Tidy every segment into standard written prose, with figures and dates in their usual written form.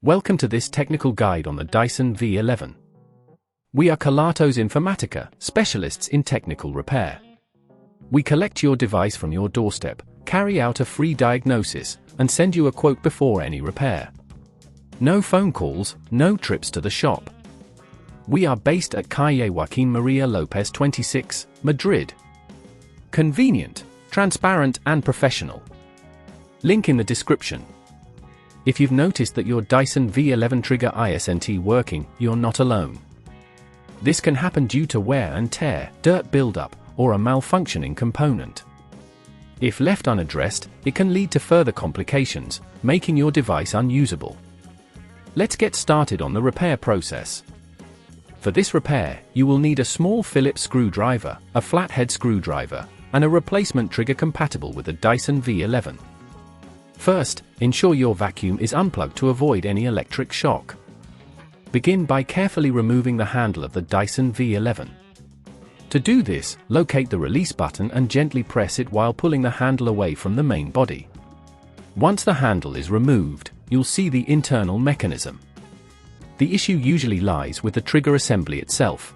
Welcome to this technical guide on the Dyson V11. We are Kelatos Informatica, specialists in technical repair. We collect your device from your doorstep, carry out a free diagnosis, and send you a quote before any repair. No phone calls, no trips to the shop. We are based at Calle Joaquín María López 26, Madrid. Convenient, transparent and professional. Link in the description. If you've noticed that your Dyson V11 trigger isn't working, you're not alone. This can happen due to wear and tear, dirt buildup, or a malfunctioning component. If left unaddressed, it can lead to further complications, making your device unusable. Let's get started on the repair process. For this repair, you will need a small Phillips screwdriver, a flathead screwdriver, and a replacement trigger compatible with the Dyson V11. First, ensure your vacuum is unplugged to avoid any electric shock. Begin by carefully removing the handle of the Dyson V11. To do this, locate the release button and gently press it while pulling the handle away from the main body. Once the handle is removed, you'll see the internal mechanism. The issue usually lies with the trigger assembly itself.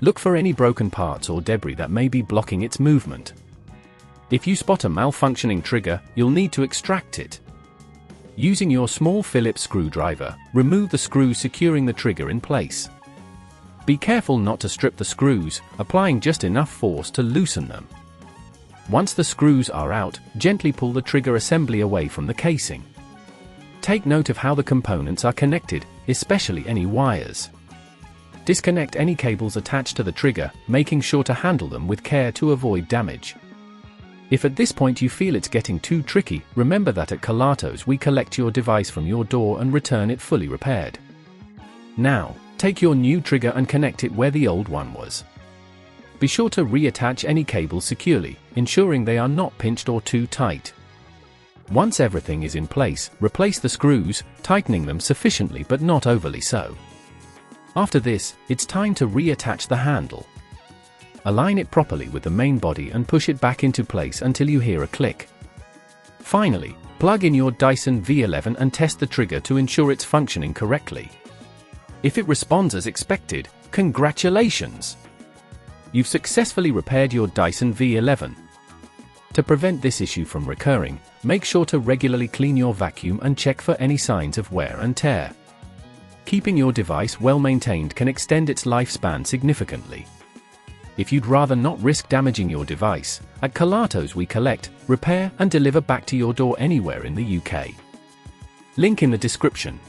Look for any broken parts or debris that may be blocking its movement. If you spot a malfunctioning trigger, you'll need to extract it. Using your small Phillips screwdriver, remove the screws securing the trigger in place. Be careful not to strip the screws, applying just enough force to loosen them. Once the screws are out, gently pull the trigger assembly away from the casing. Take note of how the components are connected, especially any wires. Disconnect any cables attached to the trigger, making sure to handle them with care to avoid damage. If at this point you feel it's getting too tricky, remember that at Kelatos we collect your device from your door and return it fully repaired. Now, take your new trigger and connect it where the old one was. Be sure to reattach any cables securely, ensuring they are not pinched or too tight. Once everything is in place, replace the screws, tightening them sufficiently but not overly so. After this, it's time to reattach the handle. Align it properly with the main body and push it back into place until you hear a click. Finally, plug in your Dyson V11 and test the trigger to ensure it's functioning correctly. If it responds as expected, congratulations! You've successfully repaired your Dyson V11. To prevent this issue from recurring, make sure to regularly clean your vacuum and check for any signs of wear and tear. Keeping your device well maintained can extend its lifespan significantly. If you'd rather not risk damaging your device, at Kelatos we collect, repair and deliver back to your door anywhere in the UK. Link in the description.